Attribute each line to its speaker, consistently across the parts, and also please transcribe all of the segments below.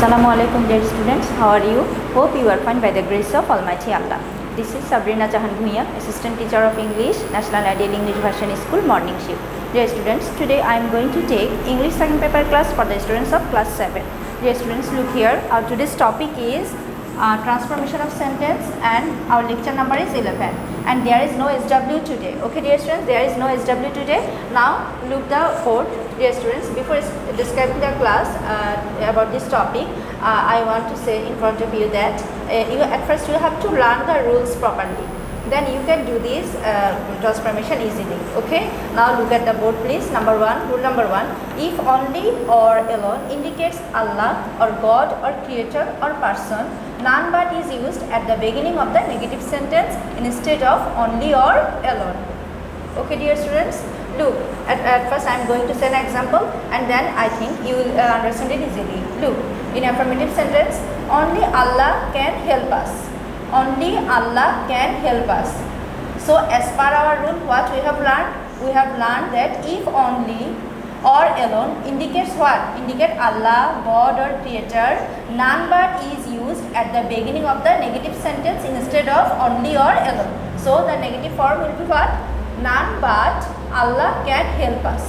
Speaker 1: Assalamu alaikum dear students, how are you? Hope you are fine by the grace of Almighty Allah. This is Sabrina Jahan Bhuiyan, Assistant Teacher of English, National Ideal English Version School, Morning Shift. Dear students, today I am going to take English second paper class for the students of class 7. Dear students, look here, our today's topic is transformation of sentence and our lecture number is 11 and there is no SW today. Okay dear students, there is no SW today. Now look the board. Dear students, before describing the class about this topic, I want to say in front of you that at first you have to learn the rules properly. Then you can do this transformation easily. Okay. Now look at the board, please. Number one, rule number one: if only or alone indicates Allah or God or creator or person, none but is used at the beginning of the negative sentence instead of only or alone. Okay, dear students. Look, at first I am going to say an example and then I think you will understand it easily. Look, in affirmative sentence, only Allah can help us. Only Allah can help us. So as per our rule, what we have learned? We have learned that if only or alone indicates what? Indicate Allah, God or creator, none but is used at the beginning of the negative sentence instead of only or alone. So the negative form will be what? None but Allah can help us.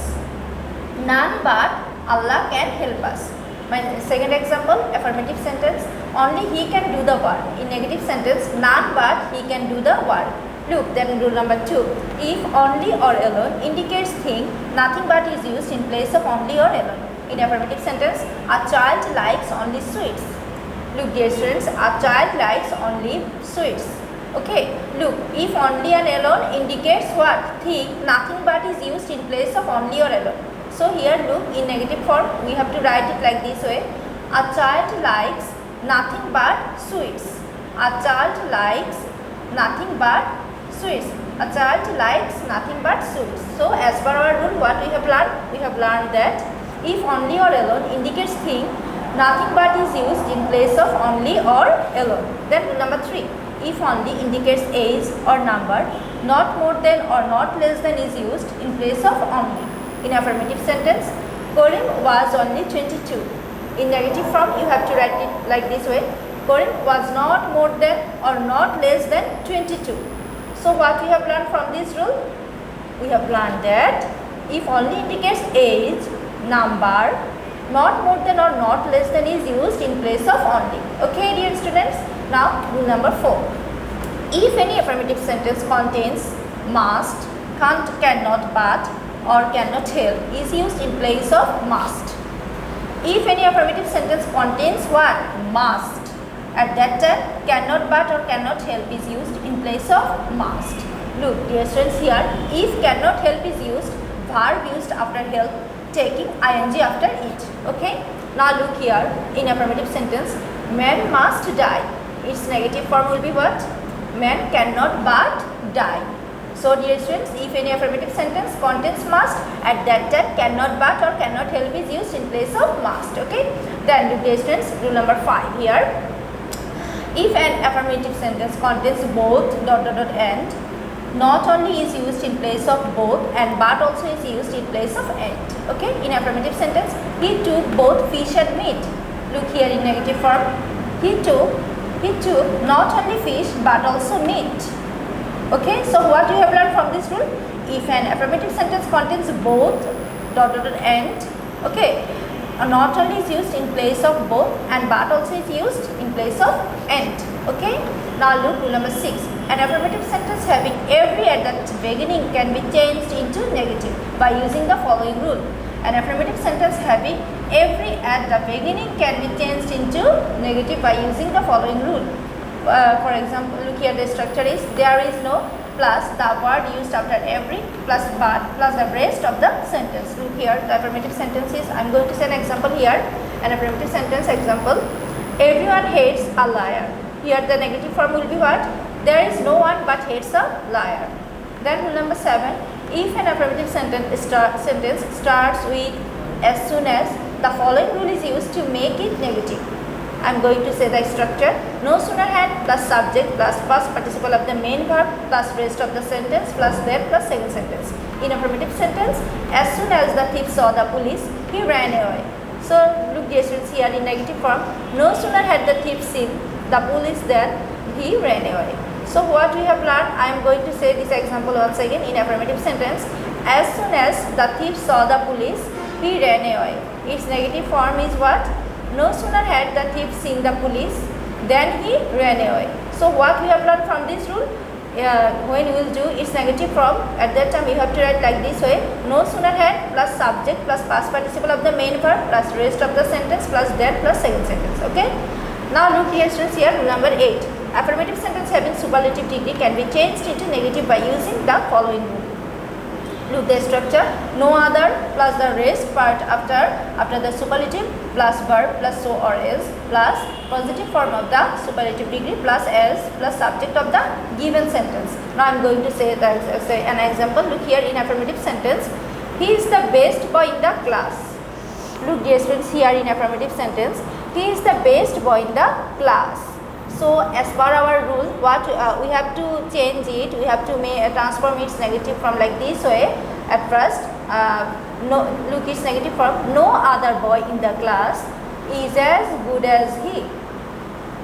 Speaker 1: None but Allah can help us. My second example, affirmative sentence, only he can do the work. In negative sentence, none but he can do the work. Look, then rule number two, if only or alone indicates thing, nothing but is used in place of only or alone. In affirmative sentence, a child likes only sweets. Look dear students, a child likes only sweets. Okay, look, if only and alone indicates what? Thing, nothing but is used in place of only or alone. So here look, in negative form, we have to write it like this way. A child likes nothing but sweets. A child likes nothing but sweets. A child likes nothing but sweets. So as per our rule, what we have learned? We have learned that if only or alone indicates thing, nothing but is used in place of only or alone. Then rule number three. If only indicates age or number, not more than or not less than is used in place of only. In affirmative sentence, Karim was only 22. In negative form, you have to write it like this way. Karim was not more than or not less than 22. So what we have learned from this rule? We have learned that if only indicates age, number, not more than or not less than is used in place of only. Okay dear students. Now rule number 4. If any affirmative sentence contains must, can't, cannot, but or cannot help is used in place of must. If any affirmative sentence contains what? Must. At that time cannot, but or cannot help is used in place of must. Look dear students, here if cannot help is used, verb used after help taking ing after it. Okay. Now look here, in affirmative sentence, man must die. Its negative form will be what? Man cannot but die. So dear students, if any affirmative sentence contains must, at that time cannot but or cannot help is used in place of must. Okay. Then look dear students, rule number 5 here. If an affirmative sentence contains both ... and, not only is used in place of both and but also is used in place of and. Okay. In affirmative sentence, he took both fish and meat. Look here in negative form, he took not only fish but also meat. Okay, so what you have learned from this rule? If an affirmative sentence contains both ... and, okay, not only is used in place of both and but also is used in place of and. Okay, now look rule number 6. An affirmative sentence having every at the beginning can be changed into negative by using the following rule. An affirmative sentence having every at the beginning can be changed into negative by using the following rule. For example, look here, the structure is there is no plus the word used after every plus but plus the rest of the sentence. Look here, the affirmative sentence is, I am going to say an example here. An affirmative sentence example, everyone hates a liar. Here the negative form will be what? There is no one but hates a liar. Then rule number 7. If an affirmative sentence starts with as soon as, the following rule is used to make it negative. I am going to say the structure. No sooner had plus subject plus past participle of the main verb plus rest of the sentence plus then plus second sentence. In affirmative sentence, as soon as the thief saw the police, he ran away. So look dear students, here in negative form, no sooner had the thief seen the police than he ran away. So what we have learned, I am going to say this example once again in affirmative sentence. As soon as the thief saw the police, he ran away. Its negative form is what? No sooner had the thief seen the police, then he ran away. So what we have learned from this rule? When we will do its negative form, at that time you have to write like this way: no sooner had plus subject plus past participle of the main verb plus rest of the sentence plus that plus second sentence. Okay. Now look dear students, here rule number 8. Affirmative sentence having superlative degree can be changed into negative by using the following rule. Look the structure: no other plus the rest part after the superlative plus verb plus so or else plus positive form of the superlative degree plus else plus subject of the given sentence. Now I am going to say an example. Look here in affirmative sentence: he is the best boy in the class. Look dear students, here in affirmative sentence, he is the best boy in the class. So as per our rule, what we have to change it, we have to transform its negative form like this way. At first, no, look its negative form: no other boy in the class is as good as he.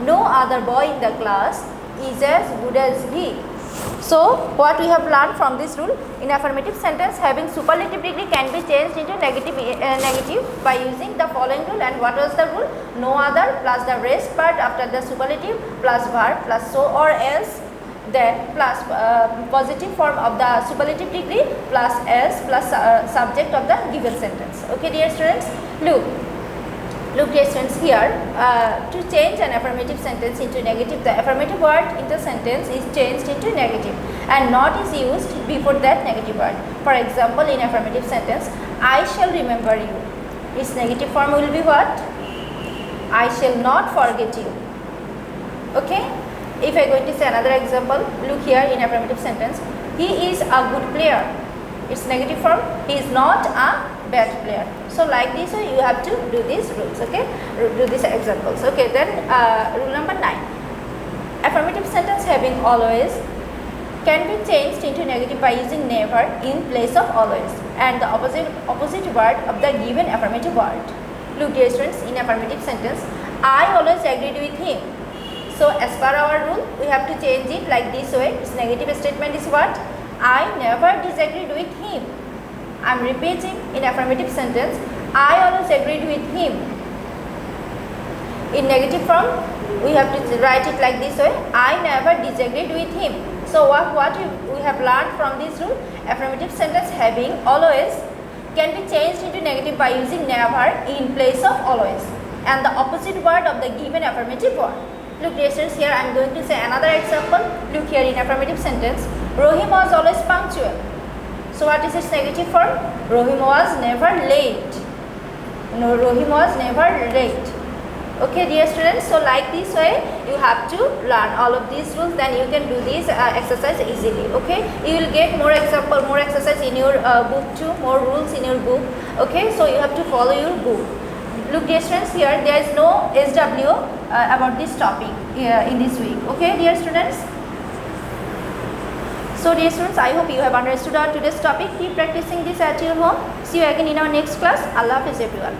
Speaker 1: No other boy in the class is as good as he. So what we have learned from this rule, in affirmative sentence having superlative degree can be changed into negative by using the following rule. And what was the rule? No other plus the rest part after the superlative plus verb plus so or else, then plus positive form of the superlative degree plus else plus subject of the given sentence. Okay dear students, look dear students, here to change an affirmative sentence into negative, the affirmative word in the sentence is changed into negative and not is used before that negative word. For example, in affirmative sentence, I shall remember you, its negative form will be what? I shall not forget you. Okay. If I am going to say another example, look here in affirmative sentence, he is a good player, its negative form, he is not a bad player. So like this way you have to do these rules. Okay, do these examples. Okay, then rule number 9, affirmative sentence having always can be changed into negative by using never in place of always and the opposite word of the given affirmative word. Look dear students, in affirmative sentence, I always agreed with him. So as per our rule, we have to change it like this way. Its negative statement is what? I never disagreed with him. I am repeating, in affirmative sentence, I always agreed with him. In negative form, we have to write it like this way: I never disagreed with him. So what we have learned from this rule, affirmative sentence having always can be changed into negative by using never in place of always and the opposite word of the given affirmative word. Look dear students, here I am going to say another example. Look here in affirmative sentence, Rohim was always punctual. So what is its negative form? Rohim was never late. No, Rohim was never late. Okay dear students, so like this way you have to learn all of these rules, then you can do this exercise easily. Okay, you will get more example, more exercise in your book too, more rules in your book. Okay, so you have to follow your book. Look dear students, here there is no SW about this topic in this week. Okay dear students. So dear students, I hope you have understood our today's topic. Keep practicing this at your home. See you again in our next class. Allah Hafiz everyone.